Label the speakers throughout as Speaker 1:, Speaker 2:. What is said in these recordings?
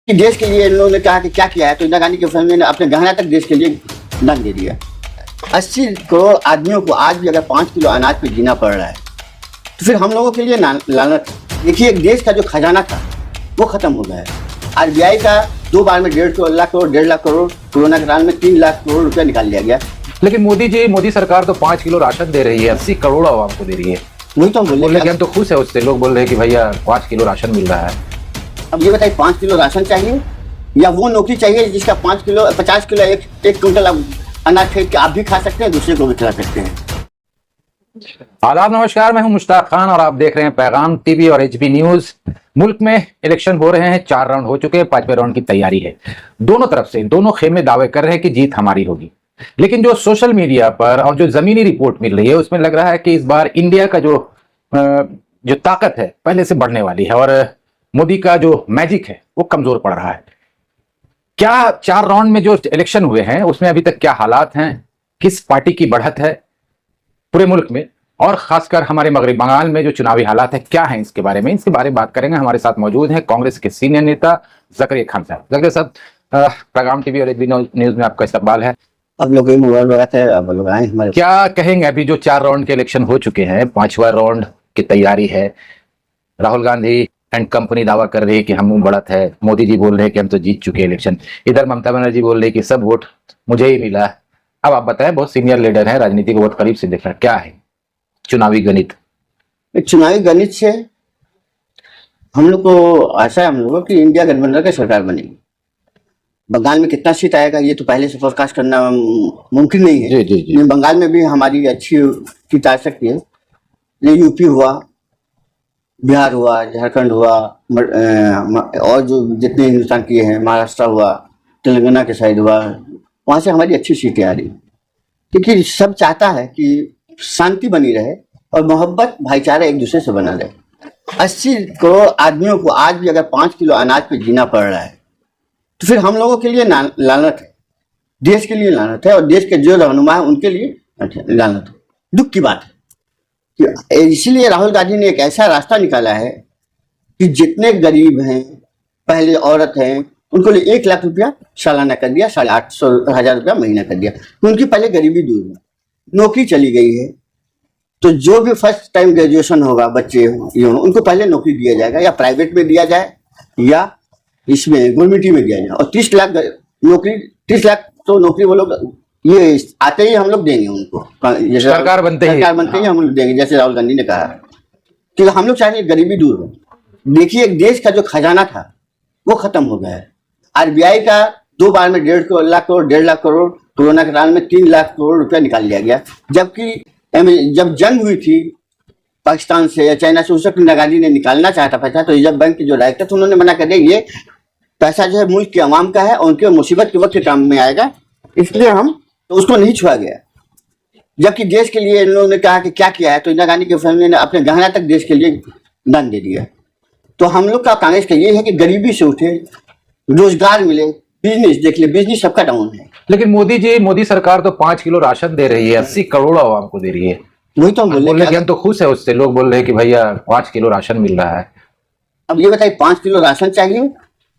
Speaker 1: कि देश के लिए इन लोगों ने कहा कि क्या किया है, तो इंदिरा गांधी की फैमिली ने अपने गहना तक देश के लिए दान दे दिया। 80 करोड़ आदमियों को आज भी अगर 5 किलो अनाज पे जीना पड़ रहा है तो फिर हम लोगों के लिए लानत है। देखिए, एक देश का जो खजाना था वो खत्म हो गया है। आरबीआई का 2 बार में 1.5 लाख करोड़ 1.5 लाख करोड़, कोरोना के काल में 3 लाख करोड़ रुपया निकाल लिया गया।
Speaker 2: लेकिन मोदी सरकार तो 5 किलो राशन दे रही है, 80 करोड़ आवाम को दे रही है।
Speaker 1: वही तो हम
Speaker 2: बोल रहे कि हम तो खुश है उससे। लोग बोल रहे हैं कि भैया 5 किलो राशन मिल रहा है।
Speaker 1: अब ये बताइए, 5 किलो राशन चाहिए या वो नौकरी चाहिए जिसका 50 किलो एक क्विंटल अनाज खरीद के आप भी खा सकते हैं, दूसरे को भी खिला सकते हैं।
Speaker 2: आदाब, नमस्कार, मैं हूं मुश्ताक खान और आप देख रहे हैं पैगाम टीवी और एचबी न्यूज। मुल्क में इलेक्शन हो रहे हैं, 4 राउंड हो चुके हैं, 5वें राउंड की तैयारी है। दोनों तरफ से दोनों खेमे दावे कर रहे हैं कि जीत हमारी होगी, लेकिन जो सोशल मीडिया पर और जो जमीनी रिपोर्ट मिल रही है उसमें लग रहा है कि इस बार इंडिया का जो ताकत है पहले से बढ़ने वाली है और मोदी का जो मैजिक है वो कमजोर पड़ रहा है। क्या 4 राउंड में जो इलेक्शन हुए हैं उसमें अभी तक क्या हालात हैं, किस पार्टी की बढ़त है पूरे मुल्क में और खासकर हमारे मगरबी बंगाल में जो चुनावी हालात है क्या है, इसके बारे में बात करेंगे। हमारे साथ मौजूद हैं कांग्रेस के सीनियर नेता ज़करिया खान साहब। ज़करिया साहब, पैगाम टीवी और एचबी न्यूज में आपका इस्तकबाल है।
Speaker 1: अब लोग मोबाइल लगाते हैं, अब लोग आए हमारे।
Speaker 2: क्या कहेंगे, अभी जो 4 राउंड के इलेक्शन हो चुके हैं, 5वां राउंड की तैयारी है। राहुल गांधी एंड कंपनी दावा कर रही है कि हम बढ़त है, मोदी जी बोल रहे हैं कि हम तो जीत चुके हैं इलेक्शन, इधर ममता बनर्जी बोल रही है कि सब वोट मुझे ही मिला। अब आप बताएं, बहुत सीनियर लीडर है, राजनीति को बहुत करीब से देख रहे हैं, क्या है चुनावी गणित?
Speaker 1: चुनावी गणित से हम लोग को आशा है हम लोगों की इंडिया गठबंधन की सरकार बनेगी। बंगाल में कितना सीट आएगा ये तो पहले से फोरकास्ट करना मुमकिन नहीं है। जी। बंगाल में भी हमारी अच्छी सीट आ सकती है। ये यूपी हुआ, बिहार हुआ, झारखंड हुआ और जो जितने हिंदुस्तान के हैं, महाराष्ट्र हुआ, तेलंगाना के साइड हुआ, वहाँ से हमारी अच्छी सीटें आ रही, क्योंकि सब चाहता है कि शांति बनी रहे और मोहब्बत भाईचारा एक दूसरे से बना रहे। 80 करोड़ आदमियों को आज भी अगर 5 किलो अनाज पे जीना पड़ रहा है तो फिर हम लोगों के लिए लानत है, देश के लिए लानत है और देश के जो रहनुमा है उनके लिए लानत है। दुख की बात है कि इसीलिए राहुल गांधी ने एक ऐसा रास्ता निकाला है कि जितने गरीब हैं, पहले औरत हैं, उनको लिए 1 लाख रुपया सालाना कर दिया, 850,000 रुपया महीना कर दिया। तो उनकी पहले गरीबी दूर हुई, नौकरी चली गई है। तो जो भी फर्स्ट टाइम ग्रेजुएशन होगा बच्चे उनको पहले नौकरी दिया जाएगा, या प्राइवेट में दिया जाए या इसमें गवर्नमेंट में दिया जाए। और 30 लाख नौकरी, 30 लाख तो नौकरी वो लोग ये आते ही हम लोग देंगे उनको,
Speaker 2: सरकार बनते ही
Speaker 1: हम लोग देंगे, जैसे राहुल गांधी ने कहा कि हम लोग चाहेंगे गरीबी दूर हो। देखिए, एक देश का जो खजाना था वो खत्म हो गया है। आरबीआई का 2 बार में 1.5 लाख करोड़ 1.5 लाख करोड़, कोरोना के काल में 3 लाख करोड़ रुपया निकाल लिया गया। जबकि जब जंग हुई थी पाकिस्तान से या चाइना से, उस वक्त इंदिरा गांधी ने निकालना चाहता पैसा, तो रिजर्व बैंक के जो डायरेक्टर थे उन्होंने मना कर दिया, ये पैसा जो है मुल्क के अवाम का है और उनके मुसीबत के वक्त काम में आएगा, इसलिए हम तो उसको नहीं छुआ गया। जबकि देश के लिए इन लोगों ने कहा कि क्या किया है, तो इंदिरा गांधी की फैमिली ने अपने गहना तक देश के लिए दान दे दिया। तो हम लोग का कांग्रेस का ये है कि गरीबी से उठे, रोजगार मिले, बिजनेस देख ले, बिजनेस सबका डाउन है।
Speaker 2: लेकिन मोदी सरकार तो 5 किलो राशन दे रही है, 80 करोड़ आवाम को दे रही है।
Speaker 1: वही तो हम
Speaker 2: बोल रहे कि हम तो खुश है उससे। लोग बोल रहे हैं कि भैया 5 किलो राशन मिल रहा है।
Speaker 1: अब ये बताइए, 5 किलो राशन चाहिए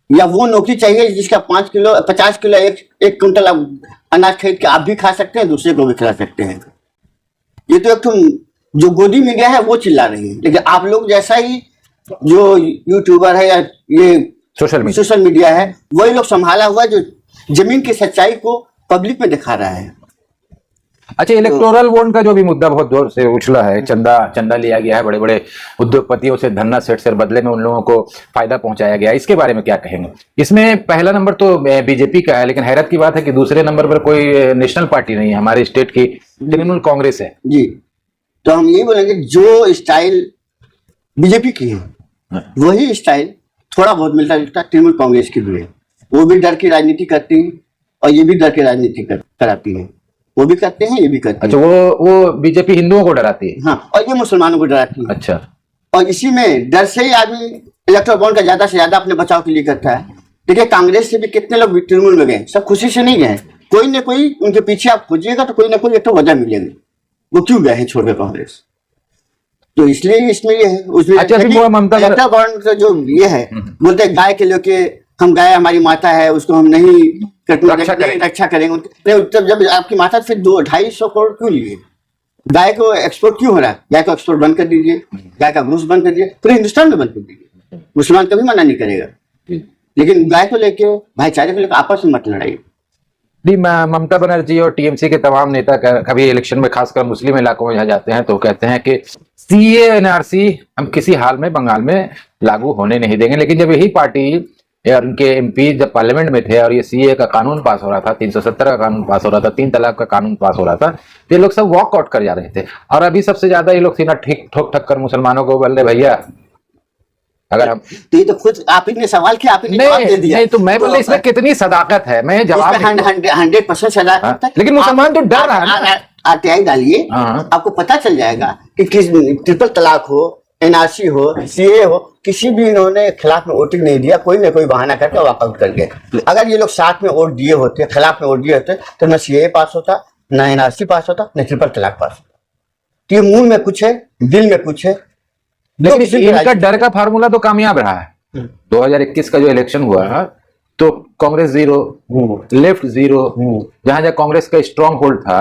Speaker 1: या वो नौकरी चाहिए जिसका 50 किलो एक क्विंटल अनाज खरीद के आप भी खा सकते हैं, दूसरे को भी खिला सकते हैं। ये तो एक जो गोदी में गया है वो चिल्ला रही है, लेकिन आप लोग जैसा ही जो यूट्यूबर है या ये सोशल मीडिया है, वही लोग संभाला हुआ जो जमीन की सच्चाई को पब्लिक में दिखा रहा है।
Speaker 2: अच्छा, इलेक्टोरल बॉन्ड का जो भी मुद्दा बहुत जोर से उछला है, चंदा लिया गया है बड़े बड़े उद्योगपतियों से, धन्ना सेठ से, बदले में उन लोगों को फायदा पहुंचाया गया, इसके बारे में क्या कहेंगे? इसमें पहला नंबर तो बीजेपी का है, लेकिन हैरत की बात है कि दूसरे नंबर पर कोई नेशनल पार्टी नहीं है, हमारे स्टेट की तृणमूल कांग्रेस है।
Speaker 1: जी, तो हम ये बोलेंगे जो स्टाइल बीजेपी की है वही स्टाइल थोड़ा बहुत मिलता जुलता तृणमूल कांग्रेस की भी है। वो भी डर की राजनीति करती है और ये भी डर की राजनीति कराती है। वो भी करते हैं, ये भी करते हैं।
Speaker 2: अच्छा, वो बीजेपी हिंदुओं को डराती है?
Speaker 1: हाँ, और ये मुसलमानों को डराती है।
Speaker 2: अच्छा,
Speaker 1: और इसी में डर से ही आदमी इलेक्टोरल बॉन्ड का ज्यादा से ज्यादा अपने बचाव के लिए करता है। देखिए, कांग्रेस से भी कितने लोग तृणमूल में गए, सब खुशी से नहीं गए, कोई ना कोई उनके पीछे आप खोजिएगा तो कोई ना कोई एक तो वजह मिलेगी वो क्यों गए हैं छोड़ के कांग्रेस। तो इसलिए इसमें ये है, उसमें
Speaker 2: अच्छा,
Speaker 1: इलेक्टोरल बॉन्ड का जो ये है, बोलते गाय के लेके हम गाय हमारी माता है, उसको हम नहीं
Speaker 2: रक्षा
Speaker 1: रक्षा करेंगे। नहीं, तब जब आपकी माता फिर 200-250 करोड़ क्यों लिए? गाय को एक्सपोर्ट क्यों हो रहा है? गाय को एक्सपोर्ट बंद कर दीजिए, गाय का घूस बंद कर दीजिए, पूरे हिंदुस्तान में बंद कर दीजिए, मुसलमान कभी मना नहीं करेगा। लेकिन गाय को लेके, भाईचारे को लेकर आपस में मत लड़ाइए।
Speaker 2: जी, ममता बनर्जी और टीएमसी के तमाम नेता कभी इलेक्शन में, खासकर मुस्लिम इलाकों में जहाँ जाते हैं तो कहते हैं कि सीए एनआरसी हम किसी हाल में बंगाल में लागू होने नहीं देंगे। लेकिन जब यही पार्टी या उनके एमपी जब पार्लियामेंट में थे और ये सीए का कानून पास हो रहा था, 370 का कानून पास हो रहा था, 3 तलाक का कानून पास हो रहा था, तो ये लोग सब वॉकआउट कर जा रहे थे। और अभी सबसे ज्यादा ये लोग सीना ठोक ठक कर मुसलमानों को बोल रहे भैया अगर हम,
Speaker 1: तो ये तो खुद आप ही ने सवाल किया, आप ही ने जवाब दे दिया।
Speaker 2: नहीं तो मैं बोले इसमें कितनी सदाकत है, मैं जवाब
Speaker 1: 100% सदाकत है।
Speaker 2: लेकिन मुसलमान तो डर रहा है।
Speaker 1: आरटीआई डालिए, आपको पता चल जाएगा कि किस ट्रिपल तलाक हो, एनआरसी हो, सीए हो, किसी भी इन्होंने खिलाफ में वोटिंग नहीं दिया, कोई न कोई बहाना करके वॉकआउट कर गए। अगर ये लोग साथ में वोट दिए होते, खिलाफ में वोट दिए होते, तो न सीए पास होता, न एनआरसी पास होता, न ट्रिपल तलाक पास होता। तो ये मुंह में कुछ है, दिल में कुछ है।
Speaker 2: लेकिन इनका डर का फार्मूला तो कामयाब रहा है। 2021 का जो इलेक्शन हुआ है तो कांग्रेस 0, लेफ्ट 0, जहां जहां कांग्रेस का स्ट्रॉन्ग होल्ड था,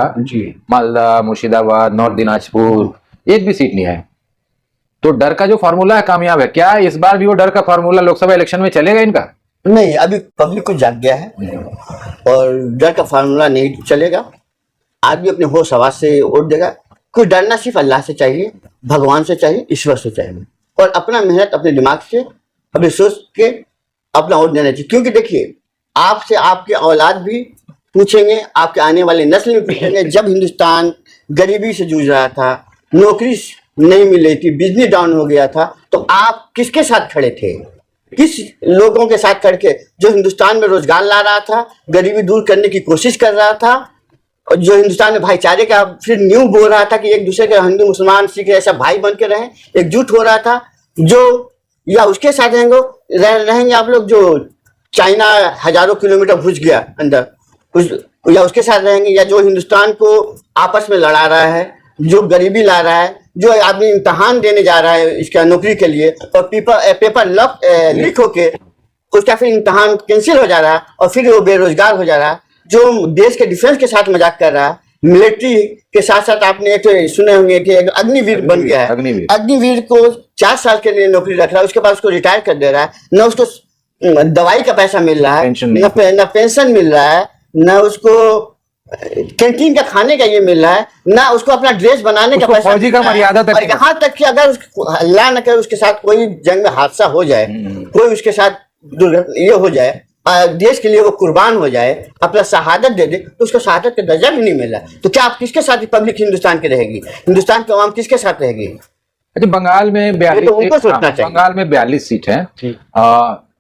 Speaker 2: मालदा, मुर्शिदाबाद, नॉर्थ दिनाजपुर, एक भी सीट नहीं है। तो डर का जो फार्मूला है कामयाब है। क्या इस बार भी वो डर का फार्मूला लोकसभा इलेक्शन में चलेगा इनका?
Speaker 1: नहीं, अभी पब्लिक को जाग गया है और डर का फार्मूला नहीं चलेगा। आदमी अपने होश हवास से वोट देगा। कोई डरना सिर्फ अल्लाह से चाहिए, भगवान से चाहिए, ईश्वर से चाहिए, और अपना मेहनत अपने दिमाग से, अपने सोच के अपना वोट देना चाहिए। क्योंकि देखिए, आपसे आपके औलाद भी पूछेंगे, आपके आने वाले नस्ल भी पूछेंगे। जब हिंदुस्तान गरीबी से जूझ रहा था, नौकरी नहीं मिल रही थी, बिजनेस डाउन हो गया था, तो आप किसके साथ खड़े थे? किस लोगों के साथ खड़े थे? जो हिंदुस्तान में रोजगार ला रहा था, गरीबी दूर करने की कोशिश कर रहा था, और जो हिंदुस्तान में भाईचारे का फिर न्यू बोल रहा था कि एक दूसरे के, हिंदू मुसलमान सिख ऐसा भाई बन के रहें, एकजुट हो रहा था। जो या उसके साथ रहेंगे आप लोग जो चाइना हजारों किलोमीटर घुस गया अंदर, या उसके साथ रहेंगे, या जो हिंदुस्तान को आपस में लड़ा रहा है, जो गरीबी ला रहा है, जो आदमी इम्तहान देने जा रहा है इसका नौकरी के लिए, और पेपर लीक होके उसका फिर इम्तहान कैंसिल हो जा रहा है और फिर वो बेरोजगार हो जा रहा है। जो देश के डिफेंस के साथ मजाक कर रहा है, मिलिट्री के साथ साथ आपने एक सुने होंगे कि अग्निवीर बन गया है। अग्निवीर को 4 साल के लिए नौकरी रख रहा है, उसके बाद उसको रिटायर कर दे रहा है। न उसको दवाई का पैसा मिल रहा है, न पेंशन मिल रहा है, न उसको कैंटीन का खाने का ये मिल रहा है, ना उसको अपना ड्रेस बनाने का पैसा,
Speaker 2: फौजी का मर्यादा तक,
Speaker 1: यहाँ तक कि अगर अल्लाह न करे उसके साथ कोई जंग में हादसा हो जाए, कोई उसके साथ दुर्घटना ये हो जाए, देश के लिए वो कुर्बान हो जाए, अपना शहादत दे दे, तो उसको शहादत का दर्जा भी नहीं मिल रहा। तो क्या आप किसके साथ रिपब्लिक हिंदुस्तान की रहेगी? हिंदुस्तान की आवाम किसके साथ रहेगी?
Speaker 2: अच्छा, बंगाल में 42 सीट है,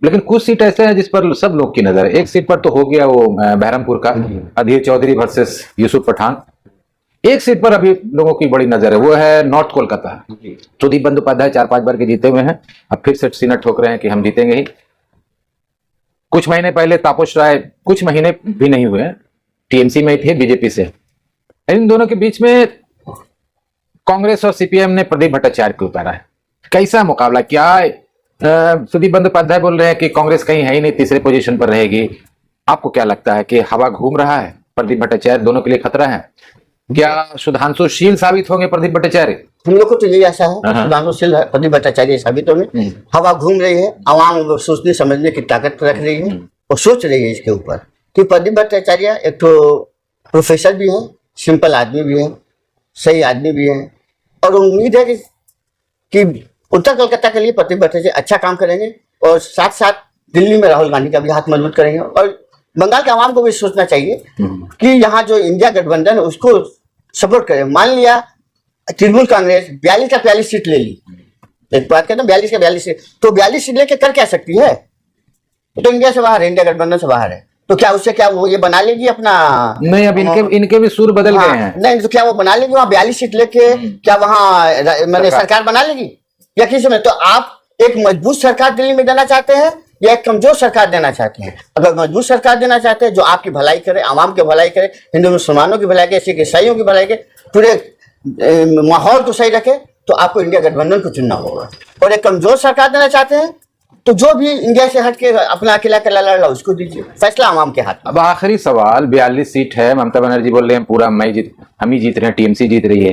Speaker 2: लेकिन कुछ सीट ऐसे हैं जिस पर सब लोग की नजर है। एक सीट पर तो हो गया वो बहरमपुर का अधीर चौधरी वर्सेस यूसुफ पठान। एक सीट पर अभी लोगों की बड़ी नजर है, वो है नॉर्थ कोलकाता। सुदीप बंदोपाध्याय 4-5 बार के जीते हुए हैं, अब फिर से सीना ठोक रहे हैं कि हम जीतेंगे ही। कुछ महीने पहले तापस राय, कुछ महीने भी नहीं हुए, टीएमसी में थे बीजेपी से। इन दोनों के बीच में कांग्रेस और सीपीएम ने प्रदीप भट्टाचार्य को उतारा है। कैसा मुकाबला? क्या सुदीप बंदोपाध्याय बोल रहे हैं कि कांग्रेस कहीं है ही नहीं, तीसरे पोजीशन पर रहेगी। आपको क्या लगता है कि हवा घूम रहा है, प्रदीप भट्टाचार्य दोनों के लिए खतरा है? क्या सुधांशुशील साबित होंगे प्रदीप भट्टाचार्य?
Speaker 1: हम लोग को तो यही आशा है, सुधांशुशील प्रदीप भट्टाचार्य साबित होंगे। हवा घूम रही है, आवाम सोचने समझने की ताकत रख रही है और सोच रही है इसके ऊपर कि प्रदीप भट्टाचार्य एक तो प्रोफेसर भी है, सिंपल आदमी भी है, सही आदमी भी है, और उम्मीद है कि उत्तर कोलकाता के लिए प्रदीप भट्टाचार्य अच्छा काम करेंगे और साथ साथ दिल्ली में राहुल गांधी का भी हाथ मजबूत करेंगे। और बंगाल के आवाम को भी सोचना चाहिए कि यहाँ जो इंडिया गठबंधन है उसको सपोर्ट करें। मान लिया तृणमूल कांग्रेस 42 का 42 सीट ले ली, एक बात कहता हूँ 42 का 42 सीट, तो 42 सीट लेके कर क्या सकती है? तो इंडिया से बाहर है, इंडिया गठबंधन से बाहर है, तो क्या उससे क्या वो ये बना लेगी अपना?
Speaker 2: नहीं, अब इनके भी सुर बदल गए हैं।
Speaker 1: नहीं, तो क्या वो बना लेगी वहाँ 42 सीट लेके? क्या वहाँ मैंने सरकार बना लेगी या किसी में? तो आप एक मजबूत सरकार दिल्ली में देना चाहते हैं या एक कमजोर सरकार देना चाहते हैं? अगर मजबूत सरकार देना चाहते हैं जो आपकी भलाई करे, आवाम की भलाई करे, हिंदू मुसलमानों की भलाई करे, सिख ईसाइयों की भलाई करे, पूरे माहौल को सही रखे, तो आपको इंडिया गठबंधन को चुनना होगा। और एक कमजोर सरकार देना चाहते हैं तो जो भी इंडिया से हट के अपना अकेला अकेला लड़ रहा उसको दीजिए, फैसला आवाम के हाथ में।
Speaker 2: अब आखिरी सवाल, 42 सीट है, ममता बनर्जी बोल रहे हैं पूरा हम ही जीत रहे हैं, टीएमसी जीत रही है,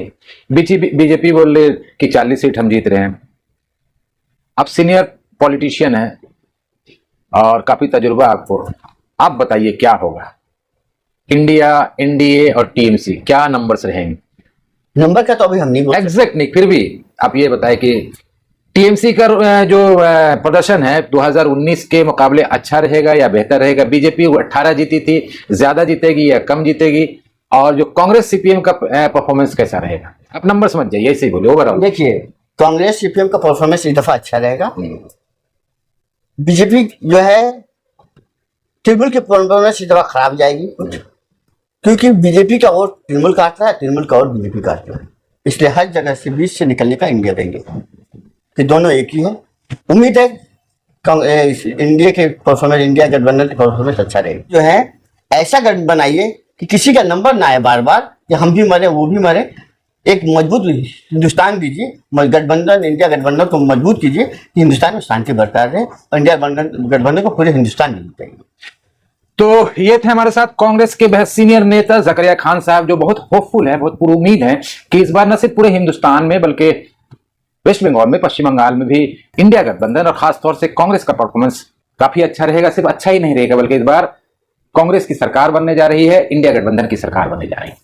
Speaker 2: बीजेपी बोल रहे कि 40 सीट हम जीत रहे हैं। आप सीनियर पॉलिटिशियन है और काफी तजुर्बा आपको, आप बताइए क्या होगा, इंडिया, एनडीए और टीएमसी क्या नंबर्स रहेंगे?
Speaker 1: नंबर का तो अभी हम नहीं बोल
Speaker 2: एग्जैक्ट नहीं, फिर भी आप ये बताएं कि टीएमसी का जो प्रदर्शन है 2019 के मुकाबले अच्छा रहेगा या बेहतर रहेगा? बीजेपी 18 जीती थी, ज्यादा जीतेगी या कम जीतेगी? और जो कांग्रेस सीपीएम का परफॉर्मेंस कैसा रहेगा? आप नंबर समझ जाइए, ऐसे ही बोलिए ओवरऑल।
Speaker 1: देखिए, कांग्रेस सीपीएम का परफॉर्मेंस इस दफा अच्छा रहेगा। बीजेपी जो है तृणमूल की परफॉर्मेंस इस दफा खराब जाएगी, क्योंकि बीजेपी का वोट तृणमूल काट रहा है, तृणमूल का वोट बीजेपी काट रहा है, इसलिए हर जगह से बीच से निकलने का इंडिया देंगे कि दोनों एक ही है। उम्मीद है इंडिया के परफॉर्मेंस, इंडिया गठबंधन की परफॉर्मेंस अच्छा रहेगा। जो है ऐसा गठबंधन बनाइए कि किसी का नंबर ना आए बार बार कि हम भी मरे वो भी मरे। एक मजबूत हिंदुस्तान दीजिए, गठबंधन, इंडिया गठबंधन को मजबूत कीजिए कि हिंदुस्तान में शांति बरकरार रहे और इंडिया गठबंधन को पूरे हिंदुस्तान में जीतेंगे।
Speaker 2: तो ये थे हमारे साथ कांग्रेस के सीनियर नेता जकरिया खान साहब, जो बहुत होपफुल है, बहुत पुरुमीद है कि इस बार न सिर्फ पूरे हिंदुस्तान में बल्कि वेस्ट बंगाल में, पश्चिम बंगाल में भी इंडिया गठबंधन और खासतौर से कांग्रेस का परफॉर्मेंस काफी अच्छा रहेगा। सिर्फ अच्छा ही नहीं रहेगा बल्कि इस बार कांग्रेस की सरकार बनने जा रही है, इंडिया गठबंधन की सरकार बनने जा रही है।